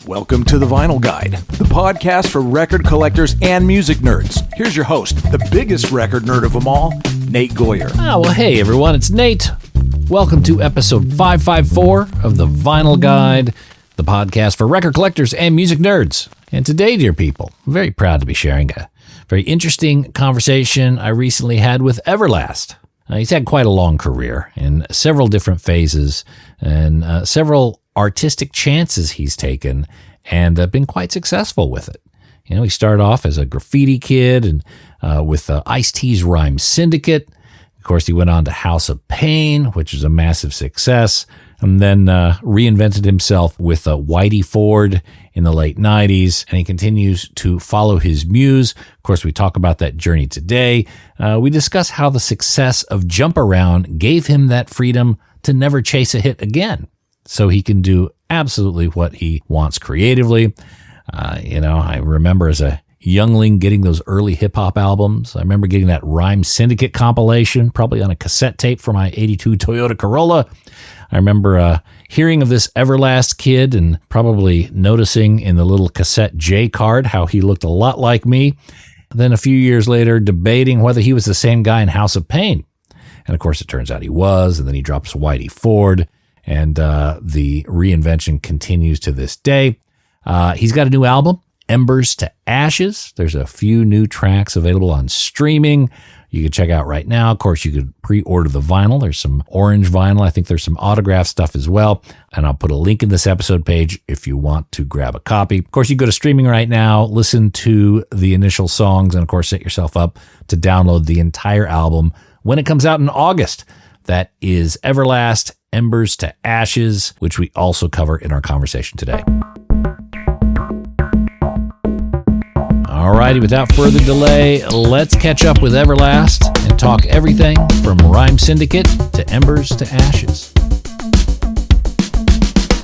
Welcome to The Vinyl Guide, the podcast for record collectors and music nerds. Here's your host, the biggest record nerd of them all, Nate Goyer. Well, hey everyone, it's Nate. Welcome to episode 554 of The Vinyl Guide, the podcast for record collectors and music nerds. And today, dear people, I'm very proud to be sharing a very interesting conversation I recently had with Everlast. He's had quite a long career in several different phases and several artistic chances he's taken and been quite successful with it. You know, he started off as a graffiti kid and with Ice-T's rhyme Syndicate. Of course, he went on to House of Pain, which was a massive success, and then reinvented himself with Whitey Ford in the late 90s, and he continues to follow his muse. Of course, we talk about that journey today. We discuss how the success of Jump Around gave him that freedom to never chase a hit again, so he can do absolutely what he wants creatively. I remember as a youngling getting those early hip-hop albums. I remember getting that Rhyme Syndicate compilation, probably on a cassette tape for my 82 Toyota Corolla. I remember hearing of this Everlast kid and probably noticing in the little cassette J card how he looked a lot like me. Then a few years later, debating whether he was the same guy in House of Pain. And of course, it turns out he was, and then he drops Whitey Ford. And the reinvention continues to this day. He's got a new album, Embers to Ashes. There's a few new tracks available on streaming. You can check out right now. Of course, you could pre-order the vinyl. There's some orange vinyl. I think there's some autograph stuff as well. And I'll put a link in this episode page if you want to grab a copy. Of course, you go to streaming right now, listen to the initial songs, and of course, set yourself up to download the entire album when it comes out in August. That is Everlast, Embers to Ashes, which we also cover in our conversation today. Alrighty, without further delay, let's catch up with Everlast and talk everything from Rhyme Syndicate to Embers to Ashes.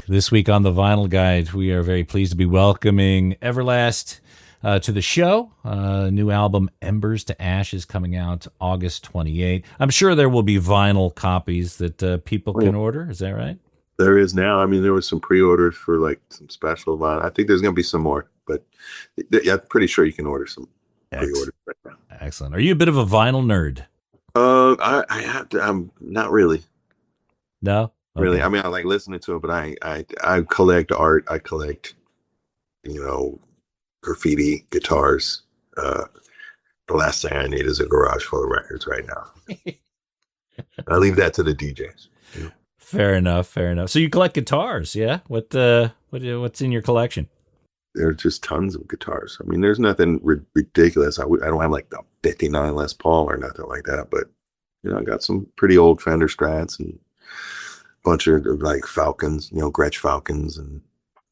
This week on the Vinyl Guide, we are very pleased to be welcoming Everlast to the show. New album, Embers to Ashes, coming out August 28th. I'm sure there will be vinyl copies that people can order. Is that right? There is now. I mean, there was some pre-orders for like some special vinyl. I think there's going to be some more, but yeah, I'm pretty sure you can order some pre-orders right now. Excellent. Are you a bit of a vinyl nerd? I have to. I'm not really. No? Okay. Really. I mean, I like listening to it, but I collect art. I collect, graffiti, guitars. The last thing I need is a garage full of records right now. I leave that to the DJs. You know? Fair enough. So you collect guitars, yeah? What's in your collection? There are just tons of guitars. I mean, there's nothing ridiculous. I don't have like the 59 Les Paul or nothing like that, but I got some pretty old Fender Strats and a bunch of like Falcons, Gretsch Falcons, and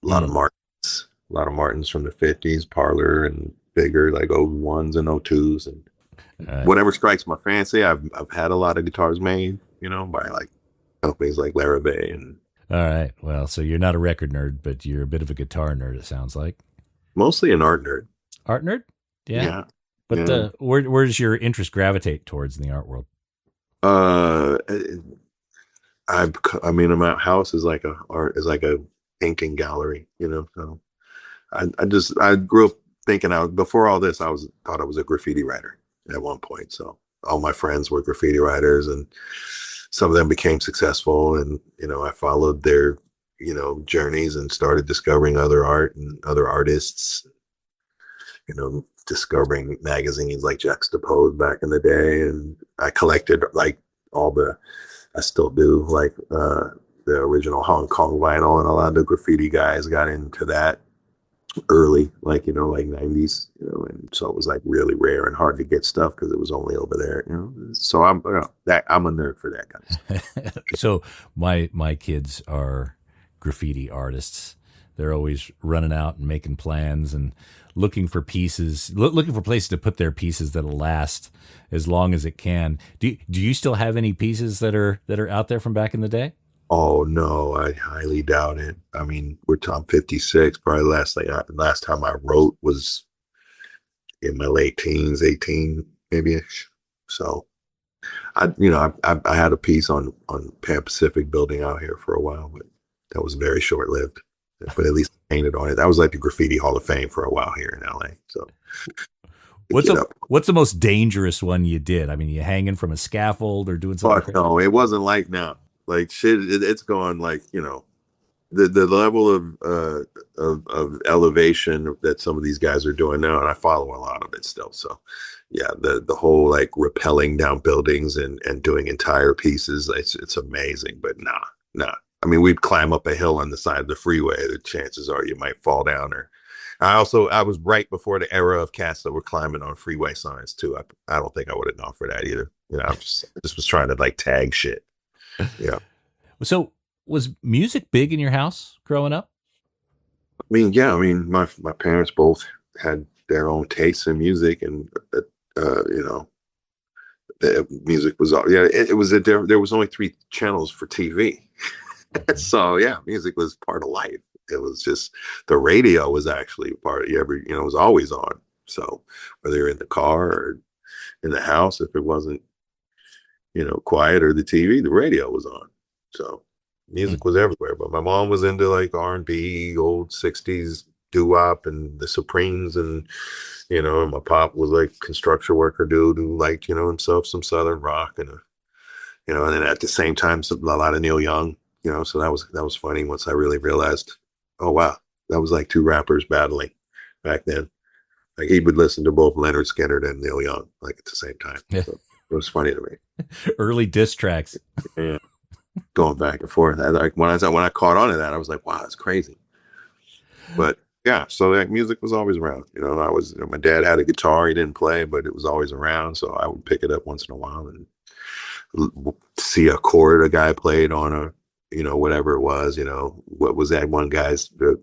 a lot of Martins from the 50s, Parlor, and bigger like 01s and 02s, and whatever strikes my fancy. I've had a lot of guitars made, by like companies like Larrabee. And all right, well, so you're not a record nerd, but you're a bit of a guitar nerd, it sounds like. Mostly an art nerd. Art nerd? Yeah. But yeah. Where does your interest gravitate towards in the art world? My house is like a painting gallery, so I grew up thinking before all this, thought I was a graffiti writer at one point. So all my friends were graffiti writers, and some of them became successful, and, I followed their, journeys and started discovering other art and other artists, discovering magazines like Juxtaposed back in the day. And I collected like I still do, like the original Hong Kong vinyl, and a lot of the graffiti guys got into that early, like 90s, and so it was like really rare and hard to get stuff because it was only over there, so I'm a nerd for that kind of stuff. So my kids are graffiti artists. They're always running out and making plans and looking for pieces, looking for places to put their pieces that'll last as long as it can. Do you still have any pieces that are out there from back in the day? Oh no, I highly doubt it. I mean, I'm 56. Probably last time I wrote was in my late teens, 18 maybe-ish. So I had a piece on Pan Pacific building out here for a while, but that was very short lived. But at least I painted on it. That was like the Graffiti Hall of Fame for a while here in LA. So What's the most dangerous one you did? I mean, you hanging from a scaffold or doing something crazy? no, it wasn't like now. Like shit, it's gone like, the level of elevation that some of these guys are doing now, and I follow a lot of it still. So yeah, the whole like rappelling down buildings and doing entire pieces, it's amazing. But nah. I mean, we'd climb up a hill on the side of the freeway. The chances are you might fall down. Or I was right before the era of cats that were climbing on freeway signs too. I don't think I would have gone for that either. I just was trying to like tag shit. Yeah. So was music big in your house growing up? I mean, yeah. I mean, my parents both had their own tastes in music, and the music was all. Yeah, it was there was only 3 channels for TV, so yeah, music was part of life. It was just the radio was actually part of it was always on. So whether you're in the car or in the house, if it wasn't quiet, or the TV, the radio was on. So music was everywhere. But my mom was into like R&B, old 60s doo-wop and the Supremes, and and my pop was like construction worker dude who liked himself some Southern rock, and and then at the same time a lot of Neil Young. So that was funny once I really realized, oh wow, that was like 2 rappers battling back then. Like he would listen to both Leonard Skinner and Neil Young like at the same time. Yeah. So it was funny to me. Early diss tracks. Yeah. Going back and forth. Like when I caught on to that, I was like, wow, that's crazy. But yeah, so like music was always around. My dad had a guitar, he didn't play, but it was always around. So I would pick it up once in a while and see a chord a guy played on a, whatever it was, what was that one guy's, the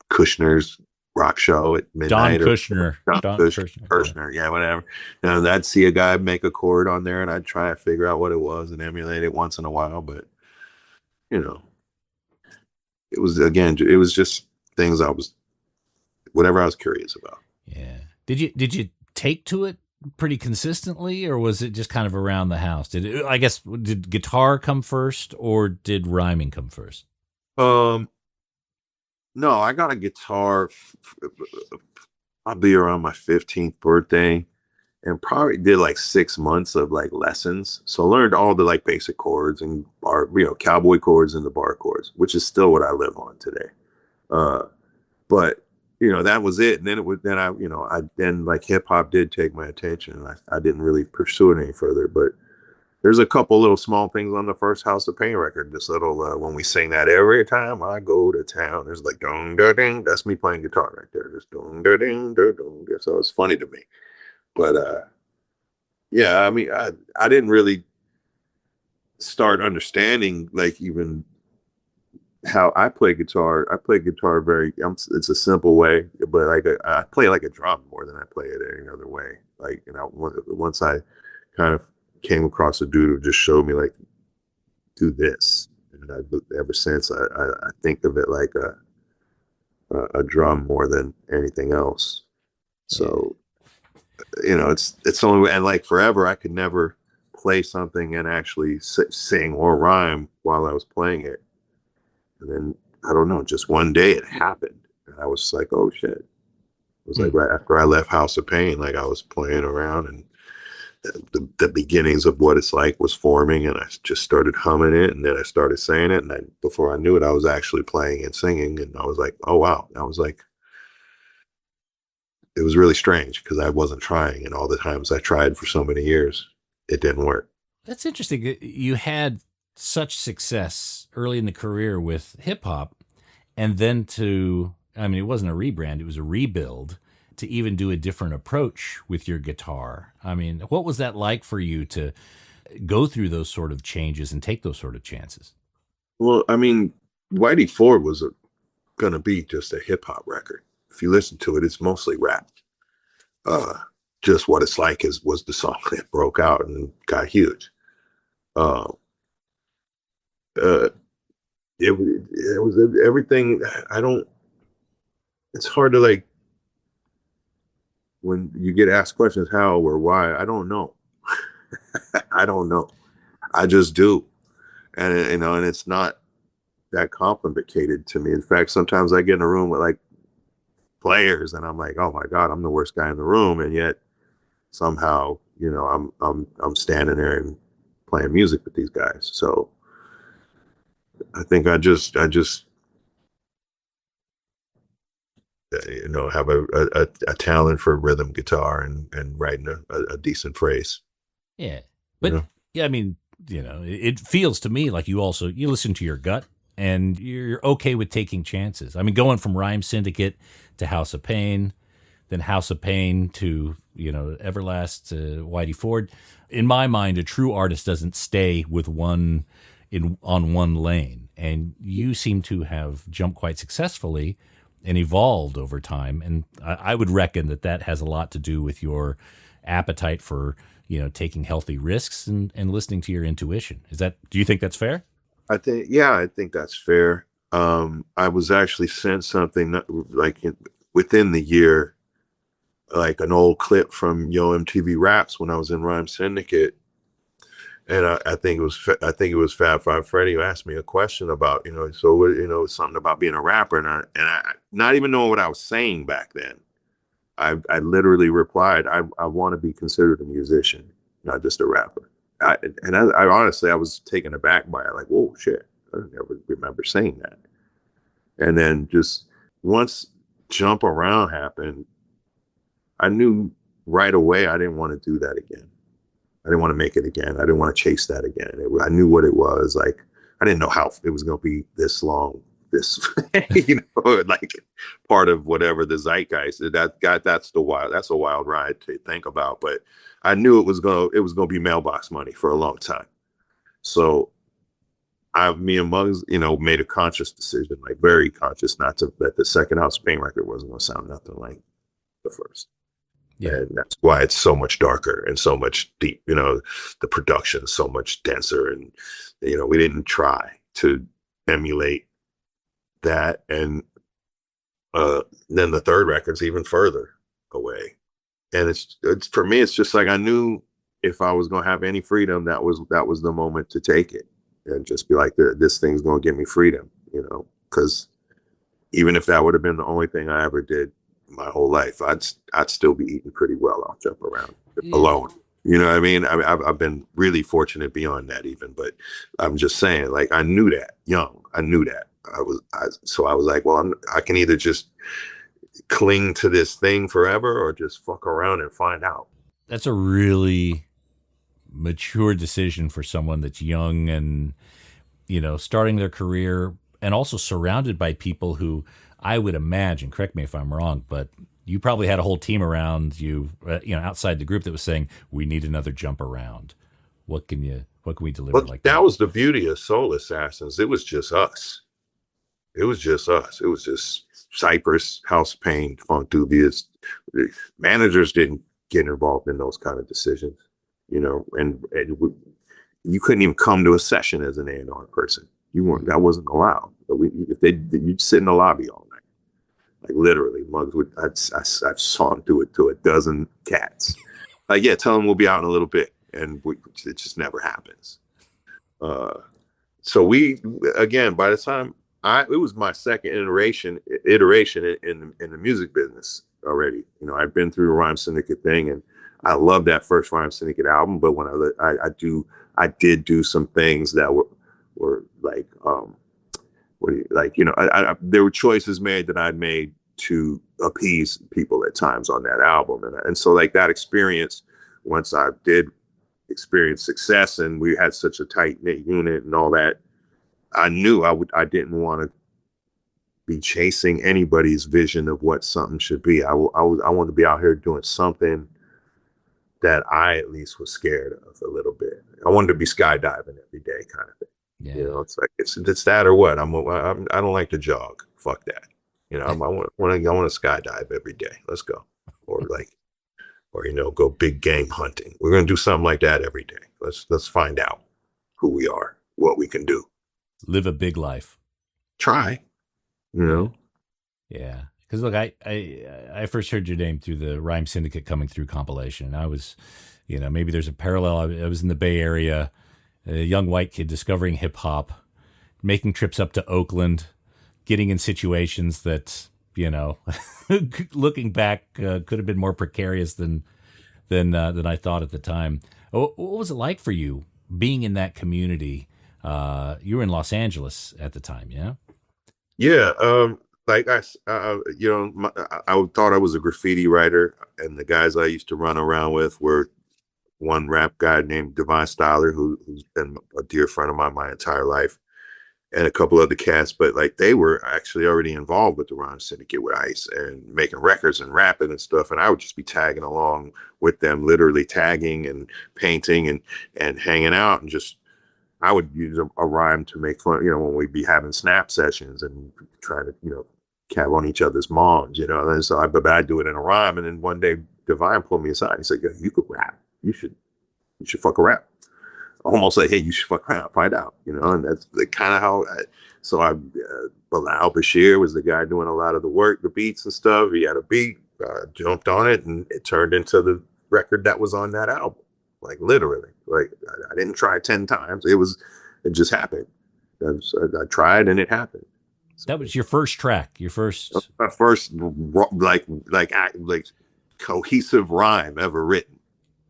Kushner's rock show at midnight. Don Kushner. Kushner, yeah, whatever. And I'd see a guy make a chord on there, and I'd try to figure out what it was and emulate it once in a while. But it was just things whatever I was curious about. Yeah. Did you take to it pretty consistently, or was it just kind of around the house? Did guitar come first, or did rhyming come first? No, I got a guitar probably around my 15th birthday, and probably did like 6 months of like lessons. So I learned all the like basic chords and bar, cowboy chords and the bar chords, which is still what I live on today. But that was it. And then like hip hop did take my attention, and I didn't really pursue it any further. But there's a couple little small things on the first House of Pain record. This little when we sing that every time I go to town, there's like dong da ding. That's me playing guitar right there. Just dong da ding da dong. So it's funny to me. But yeah, I mean, I didn't really start understanding like even how I play guitar. I play guitar it's a simple way, but like I play like a drum more than I play it any other way. Like once I kind of came across a dude who just showed me like do this, and ever since I think of it like a drum more than anything else. So it's only, and like forever I could never play something and actually sing or rhyme while I was playing it. And then I don't know, just one day it happened, and I was like, oh shit. It was like right after I left House of Pain, like I was playing around, and the beginnings of what it's like was forming, and I just started humming it, and then I started saying it, and before I knew it, I was actually playing and singing, and I was like, oh wow. I was like, it was really strange because I wasn't trying, and all the times I tried for so many years, it didn't work. That's interesting. You had such success early in the career with hip hop, and then it wasn't a rebrand, it was a rebuild, to even do a different approach with your guitar. I mean, what was that like for you to go through those sort of changes and take those sort of chances? Well, I mean, Whitey Ford was going to be just a hip hop record. If you listen to it, it's mostly rap. Just What It's Like was the song that broke out and got huge. It was everything. It's hard to like, when you get asked questions, how or why, I don't know. I don't know. I just do. And, and it's not that complicated to me. In fact, sometimes I get in a room with like players and I'm like, oh my God, I'm the worst guy in the room. And yet somehow, I'm standing there and playing music with these guys. So I think I just have a talent for rhythm guitar and writing a decent phrase. Yeah. But yeah, I mean, it feels to me like you listen to your gut and you're okay with taking chances. I mean, going from Rhyme Syndicate to House of Pain, then House of Pain to, Everlast to Whitey Ford. In my mind, a true artist doesn't stay with on one lane. And you seem to have jumped quite successfully and evolved over time. And I would reckon that has a lot to do with your appetite for, taking healthy risks and listening to your intuition. Do you think that's fair? I think that's fair. I was actually sent something within the year, like an old clip from Yo MTV Raps when I was in Rhyme Syndicate. And I think it was Fab Five Freddy who asked me a question about, something about being a rapper. And I not even knowing what I was saying back then, I literally replied, I want to be considered a musician, not just a rapper. I honestly, I was taken aback by it. Like, whoa, shit. I never remember saying that. And then just once Jump Around happened, I knew right away I didn't want to do that again. I didn't want to make it again. I didn't want to chase that again. I knew what it was. Like, I didn't know how it was going to be this long, like part of whatever the zeitgeist. That's a wild ride to think about. But I knew it was going to be mailbox money for a long time. So me and Muggs, made a conscious decision, like very conscious, not to let the second House of Pain record wasn't going to sound nothing like the first. Yeah. And that's why it's so much darker and so much deep, the production is so much denser. And, we didn't try to emulate that. And then the third record's even further away. And it's for me, it's just like, I knew if I was going to have any freedom, that was the moment to take it and just be like, this thing's going to give me freedom, because even if that would have been the only thing I ever did my whole life, I'd still be eating pretty well off Jump Around alone. You know what I mean? I've been really fortunate beyond that even, but I'm just saying, like, I knew that young. I knew that. So I was like, well, I can either just cling to this thing forever or just fuck around and find out. That's a really mature decision for someone that's young and, starting their career and also surrounded by people who, I would imagine, correct me if I'm wrong, but you probably had a whole team around you, outside the group that was saying, we need another Jump Around. What can we deliver like that? That was the beauty of Soul Assassins. It was just us. It was just Cypress, House of Pain, Funk Dubious. Managers didn't get involved in those kind of decisions, and you couldn't even come to a session as an A&R person. That wasn't allowed. But you'd sit in the lobby all night, like literally. Muggs I saw him do it to a dozen cats. Like, yeah, tell them we'll be out in a little bit, and it just never happens. So again, by the time it was my second iteration in the music business already. I've been through the Rhyme Syndicate thing, and I love that first Rhyme Syndicate album. But when I did do some things that were like, there were choices made that I'd made to appease people at times on that album, and so like that experience. Once I did experience success, and we had such a tight knit unit and all that, I knew I didn't want to be chasing anybody's vision of what something should be. I wanted to be out here doing something that I at least was scared of a little bit. I wanted to be skydiving every day, kind of thing. Yeah. It's like it's that or what. I don't like to jog. Fuck that. I want to skydive every day. Let's go. Or go big game hunting. We're gonna do something like that every day. Let's find out who we are, what we can do. Live a big life. Try. Yeah. Because look, I first heard your name through the Rhyme Syndicate Coming Through compilation. I was maybe there's a parallel. I was in the Bay Area, a young white kid discovering hip hop, making trips up to Oakland, getting in situations that, looking back, could have been more precarious than I thought at the time. What was it like for you being in that community? You were in Los Angeles at the time, yeah? Yeah. Like I thought I was a graffiti writer, and the guys I used to run around with were one rap guy named Divine Styler, who's been a dear friend of mine my entire life, and a couple other cats. But like they were actually already involved with the Rhyme Syndicate with Ice and making records and rapping and stuff. And I would just be tagging along with them, literally tagging and painting and hanging out, and just I would use a rhyme to make fun, when we'd be having snap sessions and trying to, cab on each other's moms, and so but I'd do it in a rhyme. And then one day Divine pulled me aside and he said, "Yo, you could rap. You should fuck around." Almost like, "Hey, you should fuck around, find out," and that's kind of how Bilal Bashir was the guy doing a lot of the work, the beats and stuff. He had a beat, jumped on it, and it turned into the record that was on that album. Like literally, like I didn't try 10 times. It just happened. I tried and it happened. That was your first track, your first. My first like cohesive rhyme ever written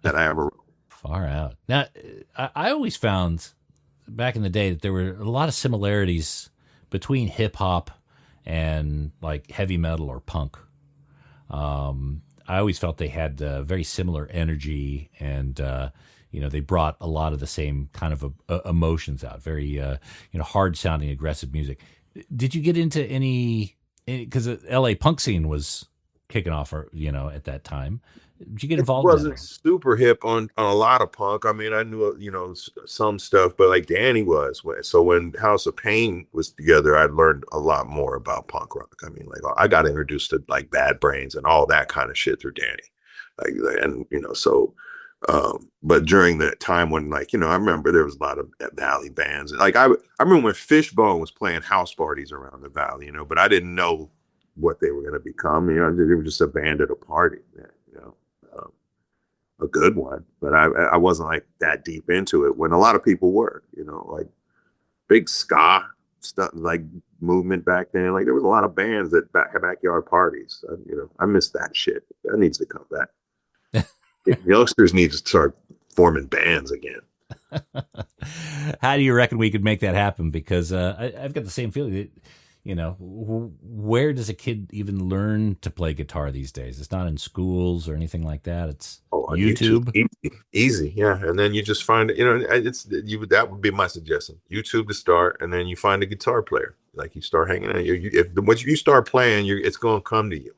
that I ever wrote. Far out. Now, I always found back in the day that there were a lot of similarities between hip hop and like heavy metal or punk. I always felt they had very similar energy, and they brought a lot of the same kind of emotions out. Very hard sounding, aggressive music. Did you get into any? Because the L.A. punk scene was kicking off, at that time. Did you get involved? It wasn't super hip on a lot of punk. I mean, I knew some stuff, but like Danny was. So when House of Pain was together, I learned a lot more about punk rock. I mean, like I got introduced to like Bad Brains and all that kind of shit through Danny. But during that time when I remember there was a lot of Valley bands. Like I remember when Fishbone was playing house parties around the Valley, but I didn't know what they were going to become. They were just a band at a party, a good one. But I wasn't like that deep into it when a lot of people were, like big ska stuff, like movement back then. Like there was a lot of bands at backyard parties. I miss that shit. That needs to come back. Youngsters need to start forming bands again. How do you reckon we could make that happen? Because I've got the same feeling that, where does a kid even learn to play guitar these days? It's not in schools or anything like that. It's YouTube. Easy. Yeah. And then you just find it, that would be my suggestion. YouTube to start, and then you find a guitar player. Like you start hanging out. Once you start playing, it's going to come to you.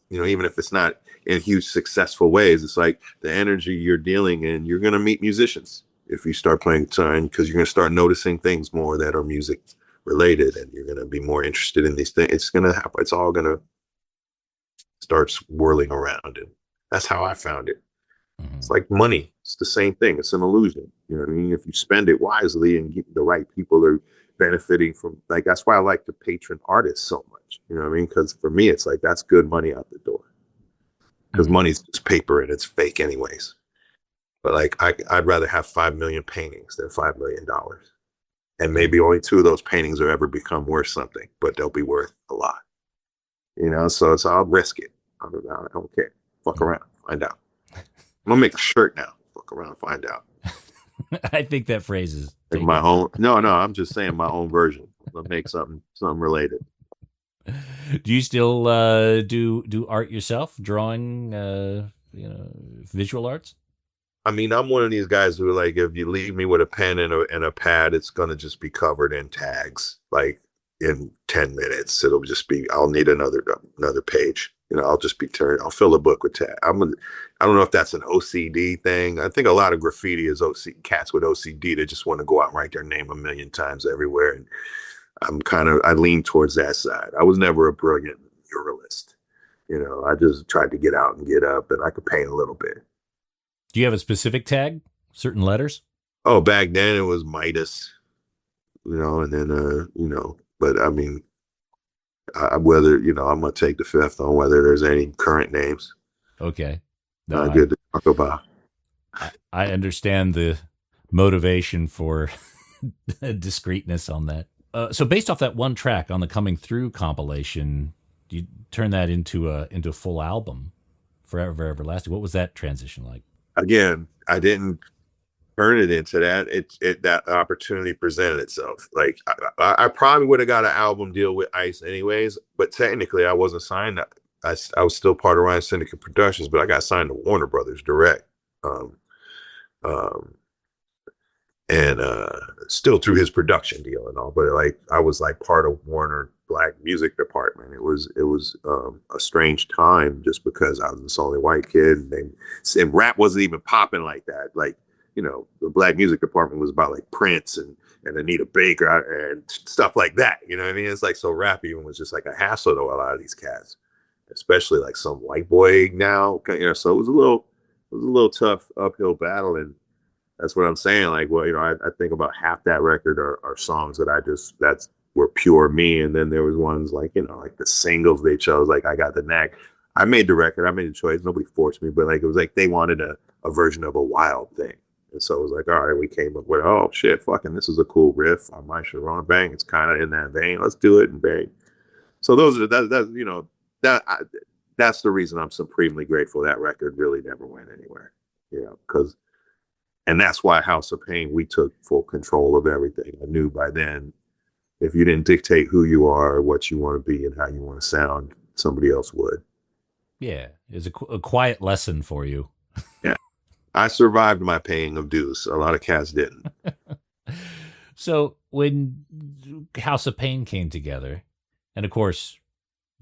Even if it's not in huge successful ways, it's like the energy you're dealing in. You're going to meet musicians if you start playing guitar, because you're going to start noticing things more that are music related, and you're going to be more interested in these things. It's going to happen. It's all going to start swirling around, and that's how I found it. Mm-hmm. It's like money. It's the same thing. It's an illusion. You know what I mean? If you spend it wisely and the right people are benefiting from, like, that's why I like to patron artists so much. You know what I mean? Because for me, it's like, that's good money out the door. Because money's just paper and it's fake anyways. But like, I'd rather have 5 million paintings than $5 million. And maybe only 2 of those paintings will ever become worth something, but they'll be worth a lot. So I'll risk it. I don't care. Fuck around, find out. I'm gonna make a shirt now. Fuck around, find out. I think that phrase is like my own. No, I'm just saying my own version. I'll make something related. Do you still do art yourself? Drawing, visual arts? I mean, I'm one of these guys who, like, if you leave me with a pen and a pad, it's gonna just be covered in tags. Like in 10 minutes, it'll just be. I'll need another page. I'll just be I'll fill a book with tags. I don't know if that's an OCD thing. I think a lot of graffiti is cats with OCD that just want to go out and write their name a million times everywhere. And I lean towards that side. I was never a brilliant muralist. I just tried to get out and get up, and I could paint a little bit. Do you have a specific tag? Certain letters? Oh, back then it was Midas, and then, but I mean, whether, I'm going to take the fifth on whether there's any current names. Okay. Good to talk about. I understand the motivation for discreetness on that. So based off that one track on the Coming Through compilation, you turn that into a full album, Forever Everlasting. What was that transition like? Again, I didn't turn it into that. It that opportunity presented itself. Like I probably would have got an album deal with Ice anyways, but technically I wasn't signed. I was still part of Ryan Syndicate Productions, but I got signed to Warner Brothers direct. Um, um, and still through his production deal and all, but like I was like part of Warner Black music department. It was a strange time just because I was this only white kid, and rap wasn't even popping like that. Like, you know, the Black music department was about like Prince and Anita Baker and stuff like that. You know what I mean? It's like, so rap even was just like a hassle to a lot of these cats, especially like some white boy now. You know, so it was a little tough uphill battle. And that's what I'm saying. Like, well, you know, I think about half that record are songs that were pure me. And then there was ones like, you know, like the singles they chose, like I Got the Knack. I made the record, I made the choice. Nobody forced me, but like, it was like, they wanted a version of a Wild Thing. And so it was like, all right, we came up with, oh shit, fucking, this is a cool riff on My Sharona, bang. It's kind of in that vein. Let's do it, and bang. So those are, you know, that's the reason I'm supremely grateful that record really never went anywhere. You know, because, and that's why House of Pain, we took full control of everything. I knew by then, if you didn't dictate who you are, or what you want to be, and how you want to sound, somebody else would. Yeah, it was a quiet lesson for you. Yeah, I survived my paying of dues. A lot of cats didn't. So when House of Pain came together, and of course,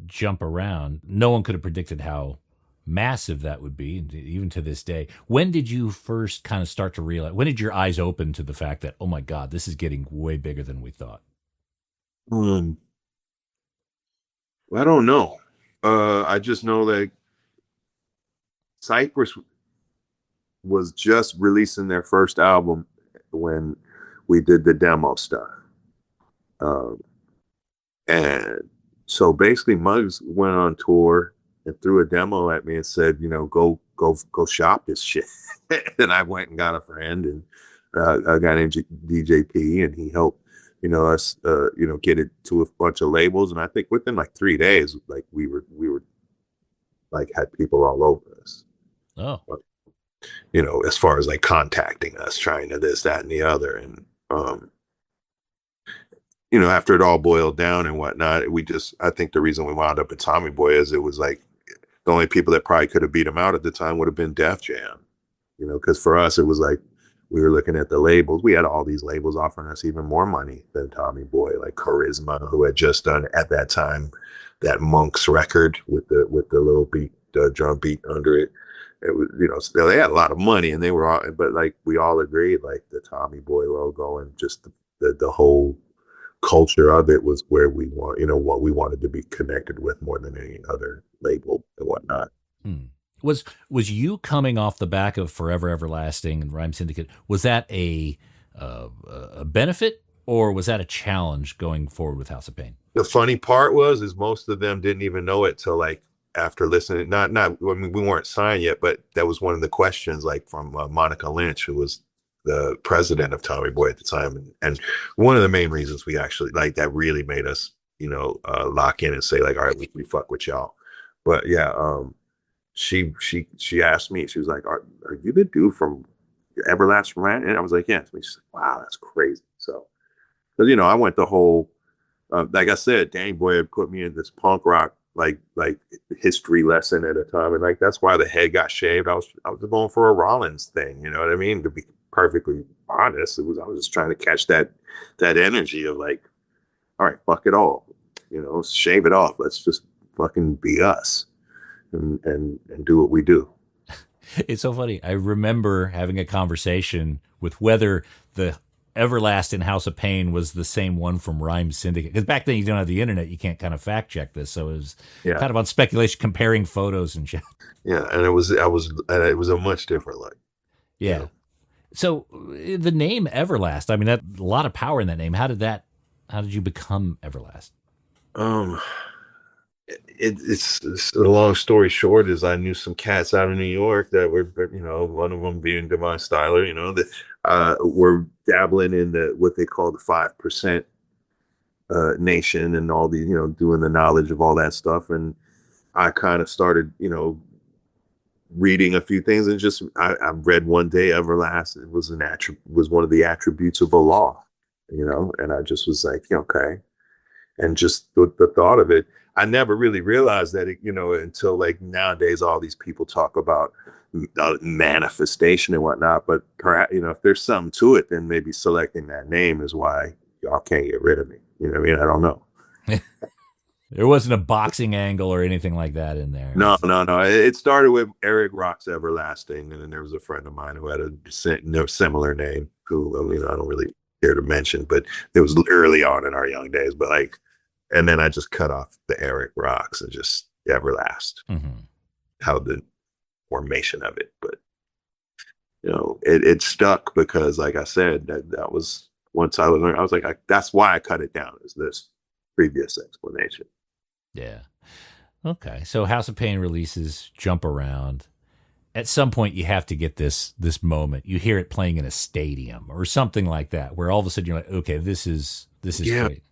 Jump Around, no one could have predicted how massive that would be, even to this day. When did you first kind of start to realize, when did your eyes open to the fact that, oh my God, this is getting way bigger than we thought? I don't know. I just know that Cypress was just releasing their first album when we did the demo stuff. And so basically Muggs went on tour and threw a demo at me and said, you know, go shop this shit. And I went and got a friend and a guy named DJP, and he helped, you know, us, you know, get it to a bunch of labels. And I think within like 3 days, like we were like had people all over us. Oh, you know, as far as like contacting us, trying to this, that, and the other. And, you know, after it all boiled down and whatnot, I think the reason we wound up at Tommy Boy is it was like the only people that probably could have beat him out at the time would have been Def Jam, you know, because for us, it was like, we were looking at the labels. We had all these labels offering us even more money than Tommy Boy, like Charisma, who had just done at that time that Monks record with the little beat, drum beat under it. It was, you know, they had a lot of money, and they were all, but like we all agreed, like the Tommy Boy logo and just the whole culture of it was where we want, you know, what we wanted to be connected with more than any other label and whatnot. Was you coming off the back of Forever Everlasting and Rhyme Syndicate? Was that a benefit, or was that a challenge going forward with House of Pain? The funny part is most of them didn't even know it till like after listening. Not I mean, we weren't signed yet, but that was one of the questions, like from Monica Lynch, who was the president of Tommy Boy at the time, and one of the main reasons we actually like that really made us, you know, lock in and say like, all right, we fuck with y'all. But yeah, she asked me, she was like, are you the dude from Everlast Rant? And I was like, yes. And she's like, wow, that's crazy. So you know, I went the whole, like I said, Danny Boy had put me in this punk rock like history lesson at a time, and like that's why the head got shaved. I was going for a Rollins thing, you know what I mean? To be perfectly honest, I was just trying to catch that energy of like, all right, fuck it all, you know, shave it off. Let's just fucking be us and do what we do. It's so funny. I remember having a conversation with whether the Everlast in House of Pain was the same one from Rhyme Syndicate. Because back then you don't have the internet, you can't kind of fact check this. So it was kind of on speculation, comparing photos and shit. Yeah, and it was a much different look. Yeah. You know? So the name Everlast, I mean, that a lot of power in that name. How did you become Everlast? It's a long story short is I knew some cats out in New York that were, one of them being Divine Styler, that were dabbling in what they call the 5% nation and all the, doing the knowledge of all that stuff. And I kind of started, reading a few things, and just I read one day Everlast. It was was one of the attributes of Allah, and I just was like, okay. And just the thought of it, I never really realized that until like nowadays all these people talk about manifestation and whatnot. But perhaps, if there's something to it, then maybe selecting that name is why y'all can't get rid of me. You know what I mean? I don't know. There wasn't a boxing angle or anything like that in there. No. It started with Eric Rock's Everlasting, and then there was a friend of mine who had a similar name, who I don't really care to mention, but it was early on in our young days. But and then I just cut off the Eric Rocks and just Everlast. Mm-hmm. How the formation of it, but it stuck because, like I said, that was once I learned. I was like, that's why I cut it down. Is this previous explanation? Yeah. Okay. So House of Pain releases Jump Around. At some point you have to get this moment. You hear it playing in a stadium or something like that, where all of a sudden you're like, okay, this is great.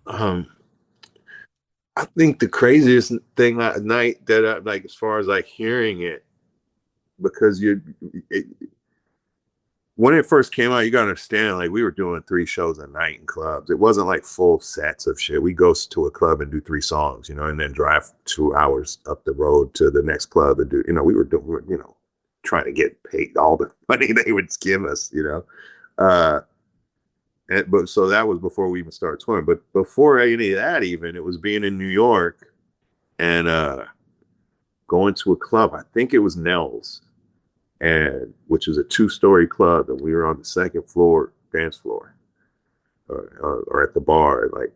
I think the craziest thing at night that I, like, as far as like hearing it, because when it first came out, you gotta understand, like, we were doing 3 shows a night in clubs. It wasn't like full sets of shit. We go to a club and do 3 songs, and then drive 2 hours up the road to the next club and do, we were doing, trying to get paid all the money they would give us, but so that was before we even started touring. But before any of that, even, it was being in New York and going to a club. I think it was Nell's, and which is a 2-story club, and we were on the 2nd floor, dance floor, or at the bar. And, like,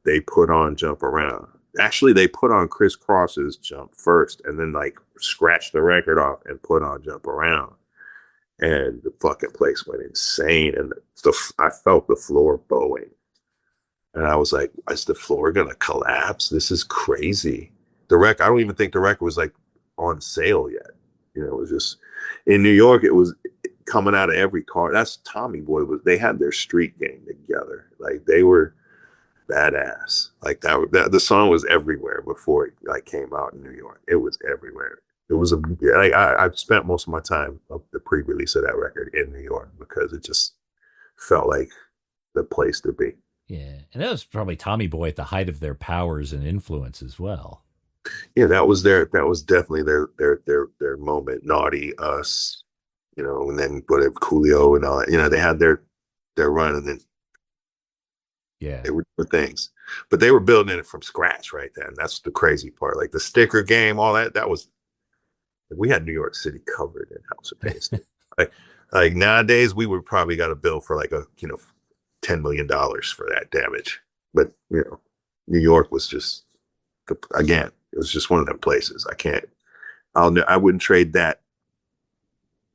they put on Jump Around. Actually, they put on Chris Cross's Jump first, and then like scratched the record off and put on Jump Around. And the fucking place went insane, and I felt the floor bowing, and I was like, "Is the floor gonna collapse? This is crazy." I don't even think the record was like on sale yet. It was just in New York. It was coming out of every car. That's Tommy Boy. They had their street gang together. Like, they were badass. Like, the song was everywhere before it like came out in New York. It was everywhere. It was I spent most of my time of the pre-release of that record in New York because it just felt like the place to be. Yeah, and that was probably Tommy Boy at the height of their powers and influence as well. Yeah, that was definitely their moment. Naughty, Us, and then whatever, Coolio and all that. They had their run, and then they were doing things, but they were building it from scratch right then. That's the crazy part. Like the sticker game, all that was. We had New York City covered in House of Pain. like nowadays, we would probably got a bill for like $10 million for that damage. But New York was just, again, it was just one of them places. I wouldn't trade that.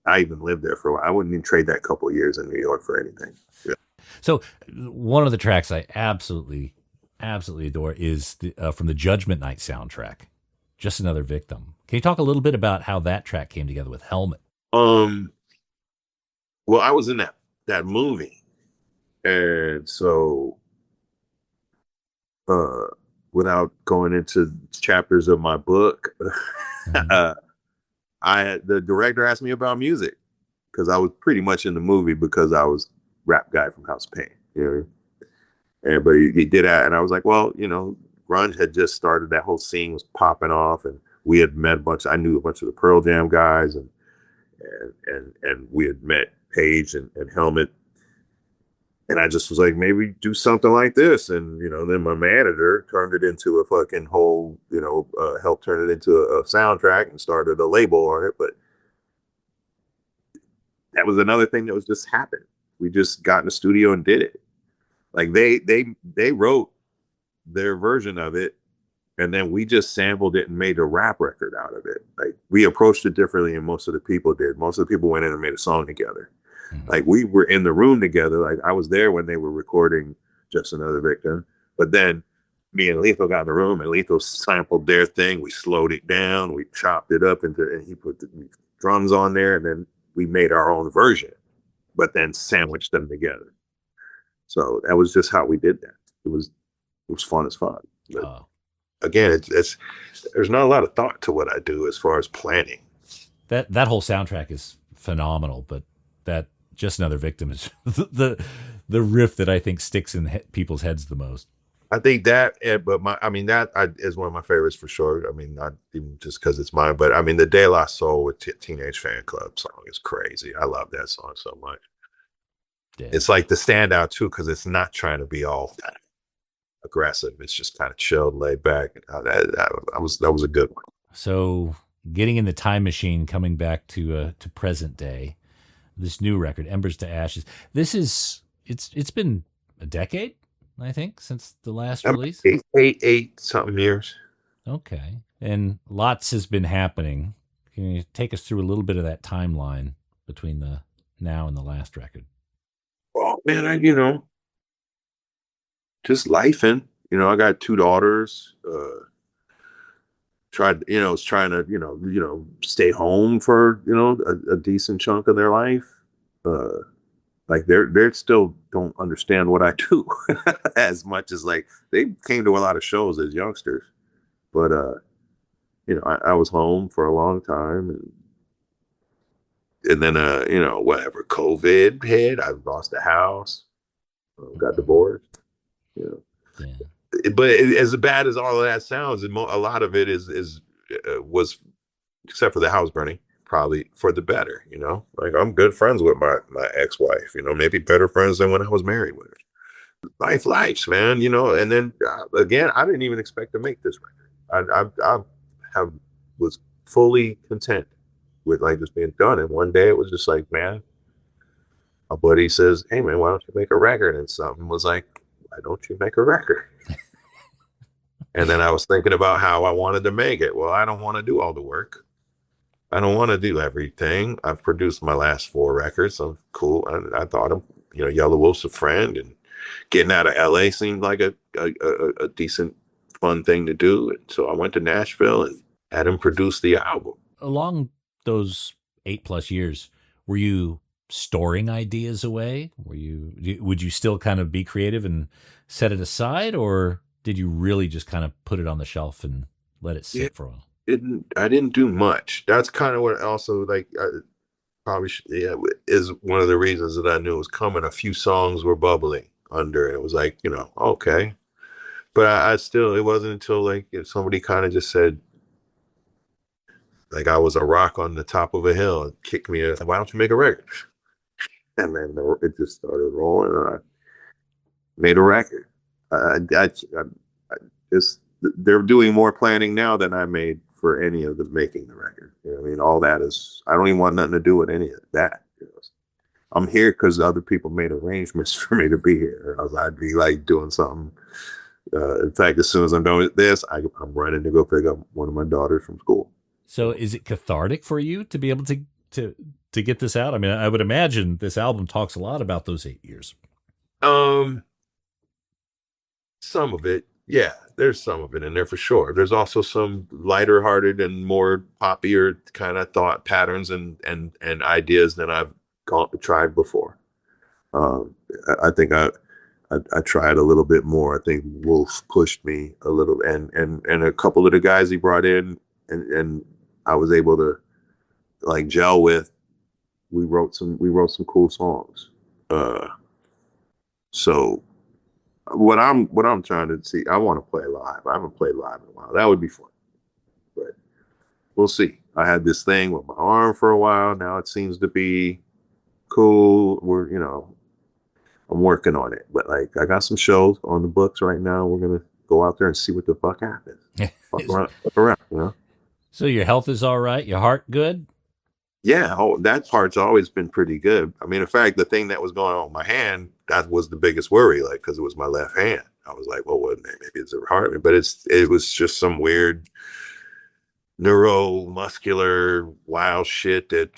I even lived there for a while. I wouldn't even trade that couple of years in New York for anything. Yeah. So one of the tracks I absolutely adore is from the Judgment Night soundtrack, Just Another Victim. Can you talk a little bit about how that track came together with Helmet? Well, I was in that movie, and so without going into chapters of my book, the director asked me about music because I was pretty much in the movie because I was rap guy from House of Pain, but he did that, and I was like, well, grunge had just started. That whole scene was popping off, and we had met I knew a bunch of the Pearl Jam guys, and we had met Page and Helmet. And I just was like, maybe do something like this. And, then my manager turned it into a fucking whole, helped turn it into a soundtrack and started a label on it. But that was another thing that was just happened. We just got in the studio and did it. Like, they wrote their version of it, and then we just sampled it and made a rap record out of it. Like, we approached it differently than most of the people did. Most of the people went in and made a song together. Mm-hmm. Like, we were in the room together. Like, I was there when they were recording Just Another Victim, but then me and Lethal got in the room, and Lethal sampled their thing. We slowed it down, we chopped it up and he put the drums on there, and then we made our own version, but then sandwiched them together. So that was just how we did that. It was fun as fuck. But again, it's there's not a lot of thought to what I do as far as planning. That whole soundtrack is phenomenal, but that Just Another Victim is the riff that I think sticks in people's heads the most. I think that, but that is one of my favorites for sure. I mean, not even just because it's mine, but I mean, the De La Soul with Teenage Fan Club song is crazy. I love that song so much. Yeah. It's like the standout too, because it's not trying to be all aggressive. It's just kind of chilled, laid back. That was a good one. So, getting in the time machine, coming back to present day, this new record, Embers to Ashes. It's been a decade, I think, since the last release. Eight something years. Okay, and lots has been happening. Can you take us through a little bit of that timeline between the now and the last record? Oh man, just lifing. I got 2 daughters. Trying to stay home for a decent chunk of their life. Like they still don't understand what I do as much as like they came to a lot of shows as youngsters, but I was home for a long time, and then whatever COVID hit, I lost the house, got divorced, Yeah. But as bad as all of that sounds, a lot of it was, except for the house burning, probably for the better. Like I'm good friends with my ex-wife. Maybe better friends than when I was married with her. Life, man. And then again, I didn't even expect to make this record. I was fully content with like just being done. And one day it was just like, man, my buddy says, "Hey man, why don't you make a record?" And something was like, "Why don't you make a record?" And then I was thinking about how I wanted to make it. Well, I don't want to do all the work. I don't want to do everything. I've produced my last 4 records. So cool. I thought, Yellow Wolf's a friend, and getting out of LA seemed like a decent, fun thing to do. And so I went to Nashville and had him produce the album. Along those 8+ years, were you storing ideas away? Would you still kind of be creative and set it aside, or did you really just kind of put it on the shelf and let it sit for a while? I didn't do much. That's kind of what also like is one of the reasons that I knew it was coming. A few songs were bubbling under, and it was like, okay. But I still, it wasn't until like somebody kind of just said, like I was a rock on the top of a hill and kicked me. Why don't you make a record? And then it just started rolling, and I made a record. They're doing more planning now than I made for any of the making the record. All that is, I don't even want nothing to do with any of that. I'm here because other people made arrangements for me to be here. I'd be like doing something. In fact, as soon as I'm done with this, I'm running to go pick up one of my daughters from school. So is it cathartic for you to be able to get this out? I mean, I would imagine this album talks a lot about those 8 years. Some of it, yeah, there's some of it in there for sure. There's also some lighter hearted and more poppier kind of thought patterns and ideas than I've tried before. I think I tried a little bit more. I think Wolf pushed me a little, and a couple of the guys he brought in and I was able to like gel with. We wrote some cool songs. So what I'm trying to see, I want to play live. I haven't played live in a while. That would be fun, but we'll see. I had this thing with my arm for a while. Now it seems to be cool. I'm working on it, but like I got some shows on the books right now. We're gonna go out there and see what the fuck happens. Fuck around. So your health is all right. Your heart good? Yeah, that part's always been pretty good. I mean, in fact, the thing that was going on with my hand, that was the biggest worry, like, because it was my left hand. I was like, well, maybe it's a heart, but it was just some weird neuromuscular wild shit that,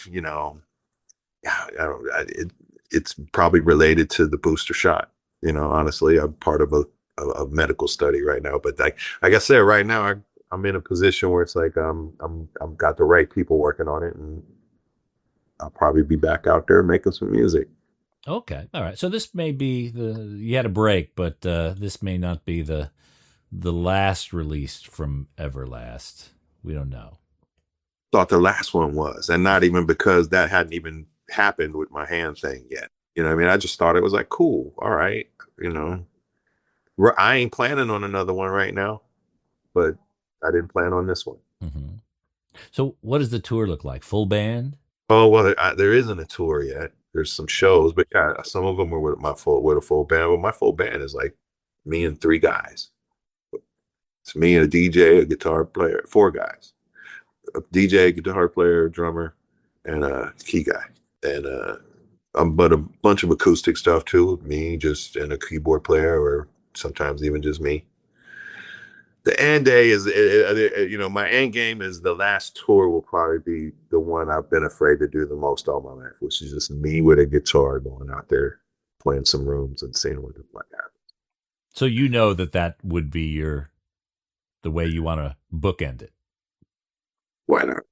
it's probably related to the booster shot. Honestly, I'm part of a a medical study right now. But like I said, right now I'm in a position where it's like I'm got the right people working on it, and I'll probably be back out there making some music. Okay. All right. So this may be you had a break, but this may not be the last release from Everlast. We don't know. Thought the last one was, and not even because that hadn't even happened with my hand thing yet. You know what I mean? I just thought it was like, cool. All right. You know, I ain't planning on another one right now, but I didn't plan on this one. Mm-hmm. So what does the tour look like? Full band? Oh, well, there isn't a tour yet. There's some shows, but yeah, some of them are with a full band. But my full band is like me and 3 guys. It's me and a DJ, a guitar player, 4 guys. A DJ, guitar player, drummer, and a key guy. And but a bunch of acoustic stuff too. Me just and a keyboard player, or sometimes even just me. The end day is, my end game is the last tour will probably be the one I've been afraid to do the most all my life, which is just me with a guitar going out there, playing some rooms and seeing what the fuck happens. So you know that would be the way you want to bookend it. Why not?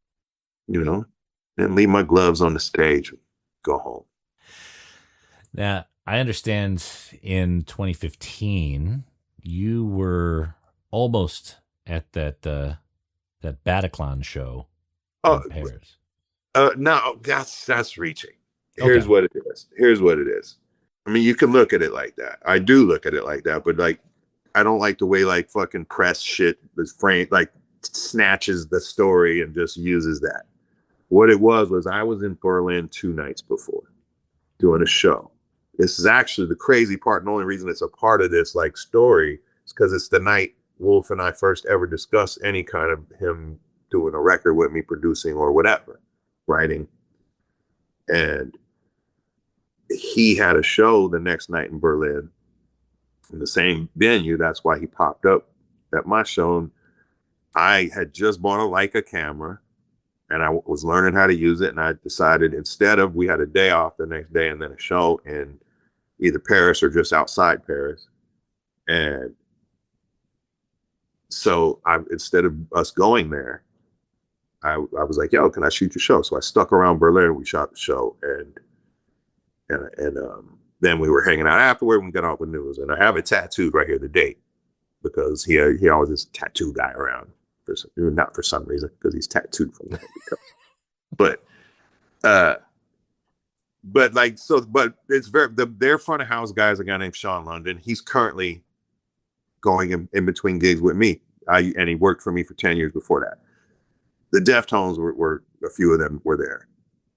And leave my gloves on the stage and go home. Now, I understand in 2015, you were almost at that Bataclan show in Paris. No, that's reaching. Here's what it is. I mean, you can look at it like that. I do look at it like that, but like, I don't like the way like fucking press shit is framed, like snatches the story and just uses that. What it was I was in Berlin 2 nights before doing a show. This is actually the crazy part. And the only reason it's a part of this like story is because it's the night Wolf and I first ever discussed any kind of him doing a record with me, producing or whatever, writing. And he had a show the next night in Berlin in the same venue. That's why he popped up at my show. And I had just bought a Leica camera and I was learning how to use it. And I decided we had a day off the next day and then a show in either Paris or just outside Paris. And so instead of us going there, I was like, yo, can I shoot your show? So I stuck around Berlin. We shot the show, and then we were hanging out afterward. We got off with news, and I have it tattooed right here, the date, because he always is a tattoo guy around. Not for some reason, because he's tattooed from that. But it's their front of house guy is a guy named Sean London. He's currently going in between gigs with me. And he worked for me for 10 years before that. The Deftones were a few of them were there.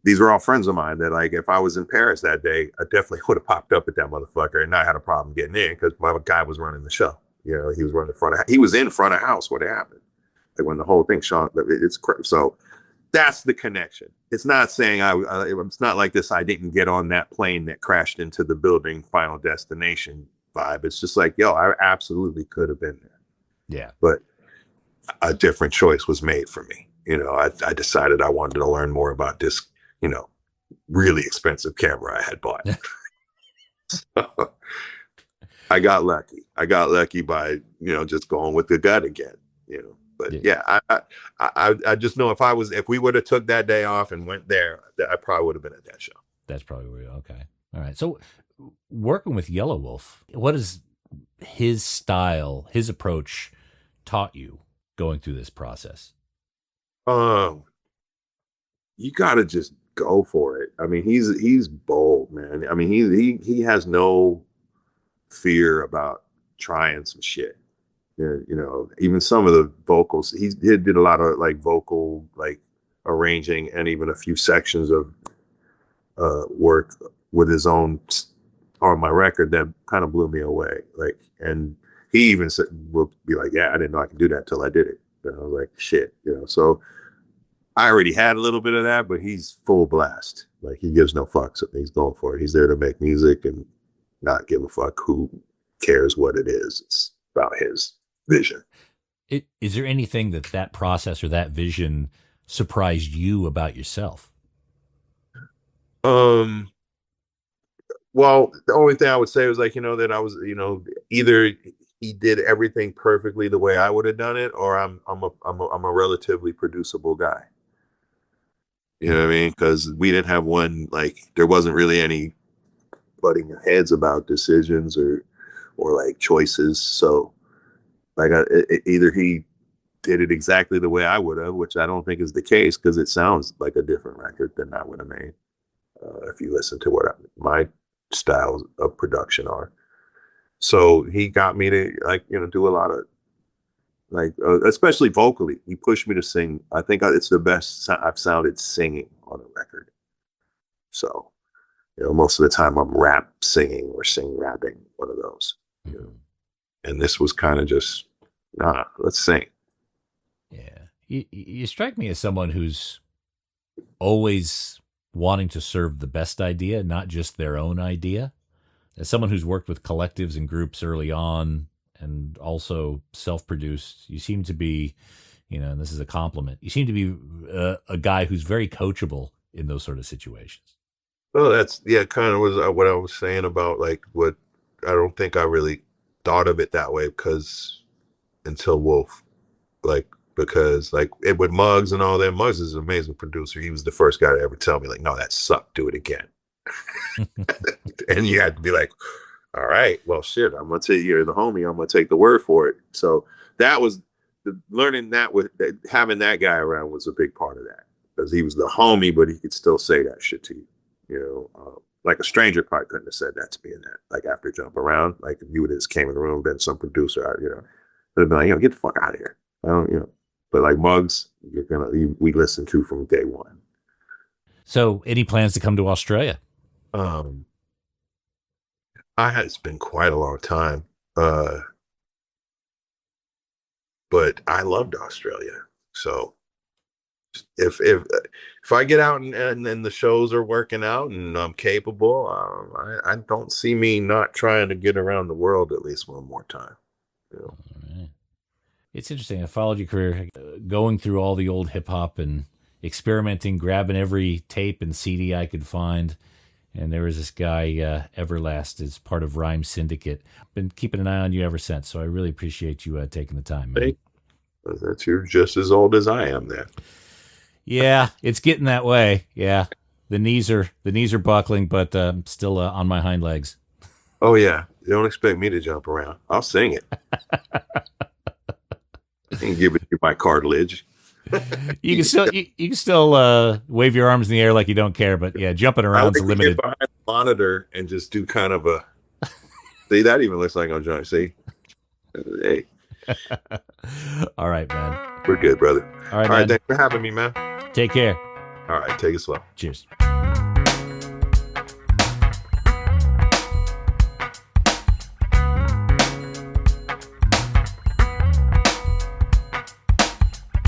These were all friends of mine that, like, if I was in Paris that day, I definitely would have popped up at that motherfucker and not had a problem getting in because my guy was running the show. He was running he was in front of house when it happened. Like when the whole thing, Sean, so that's the connection. It's not saying it's not like this. I didn't get on that plane that crashed into the building, Final Destination vibe. It's just like, yo, I absolutely could have been there. Yeah. But a different choice was made for me. I decided I wanted to learn more about this, really expensive camera I had bought. So, I got lucky by, just going with the gut again, But yeah, I just know if we would have took that day off and went there, I probably would have been at that show. That's probably where okay. All right. So working with Yellow Wolf, what is his style, his approach taught you going through this process? You gotta just go for it. I mean, he's bold, man. I mean, he has no fear about trying some shit. Even some of the vocals, he did a lot of like vocal like arranging and even a few sections of work with his own on my record that kind of blew me away. Like, and he even will be like, yeah, I didn't know I could do that till I did it. And I was like, shit, so I already had a little bit of that, but he's full blast. Like, he gives no fucks. He's going for it. He's there to make music and not give a fuck who cares what it is. It's about his vision. Is there anything that process or that vision surprised you about yourself? Well, the only thing I would say was like, that I was, either he did everything perfectly the way I would have done it, or I'm a relatively producible guy. You know what I mean? Because we didn't have one, like, there wasn't really any butting heads about decisions or like choices. So like either he did it exactly the way I would have, which I don't think is the case, because it sounds like a different record than I would have made if you listen to what my styles of production are. So he got me to, like, you know, do a lot of, like, especially vocally. He pushed me to sing. I think it's the best I've sounded singing on a record. So, you know, most of the time I'm rap singing or sing rapping, one of those. You know? And this was kind of just, nah, let's sing. Yeah. You strike me as someone who's always wanting to serve the best idea, not just their own idea. As someone who's worked with collectives and groups early on and also self-produced, you seem to be, you know, and this is a compliment, you seem to be a guy who's very coachable in those sort of situations. Well, that's, yeah, kind of was what I was saying about, like, what I don't think I really thought of it that way until Wolf, because it with Muggs and all that. Muggs is an amazing producer. He was the first guy to ever tell me, like, no, that sucked, do it again. And you had to be like, all right, well, shit, I'm gonna take, you're the homie, I'm gonna take the word for it. So that was learning that, with having that guy around was a big part of that, because he was the homie, but he could still say that shit to you. You know, like a stranger probably couldn't have said that to me in that, like, after Jump Around. Like, if you would have just came in the room, been some producer, you know, they'd be like, you know, get the fuck out of here. I don't, you know. But like Muggs, we listen to from day one. So, any plans to come to Australia? It's been quite a long time, but I loved Australia. So if I get out and the shows are working out and I'm capable, I don't see me not trying to get around the world at least one more time. You know? All right. It's interesting. I followed your career, going through all the old hip hop and experimenting, grabbing every tape and CD I could find. And there was this guy, Everlast, is part of Rhyme Syndicate. Been keeping an eye on you ever since. So I really appreciate you taking the time, man. That's, you're just as old as I am then. Yeah, it's getting that way. Yeah, the knees are buckling, but still on my hind legs. Oh yeah, you don't expect me to jump around. I'll sing it. I can give it to my cartilage. You can still wave your arms in the air like you don't care, but yeah, jumping around's limited. Get behind the monitor and just do kind of a. See, that even looks like I'm trying to see. Hey. All right, man. We're good, brother. All right, thanks for having me, man. Take care. All right, take it slow. Cheers.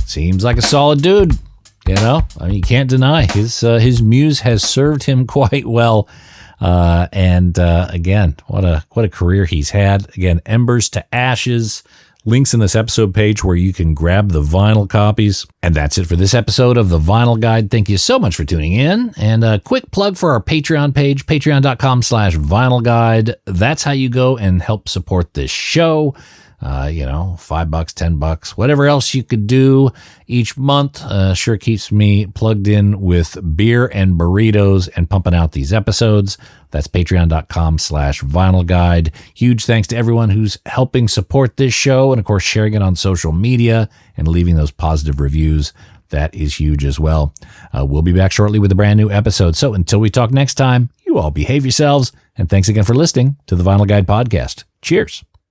Seems like a solid dude, you know. I mean, you can't deny his muse has served him quite well. And again, what a career he's had. Again, Embers to Ashes. Links in this episode page where you can grab the vinyl copies. And that's it for this episode of The Vinyl Guide. Thank you so much for tuning in. And a quick plug for our Patreon page, patreon.com/Vinyl Guide. That's how you go and help support this show. You know, $5, $10, whatever else you could do each month. Sure keeps me plugged in with beer and burritos and pumping out these episodes. That's patreon.com/Vinyl Guide. Huge thanks to everyone who's helping support this show and, of course, sharing it on social media and leaving those positive reviews. That is huge as well. We'll be back shortly with a brand new episode. So until we talk next time, you all behave yourselves. And thanks again for listening to the Vinyl Guide podcast. Cheers.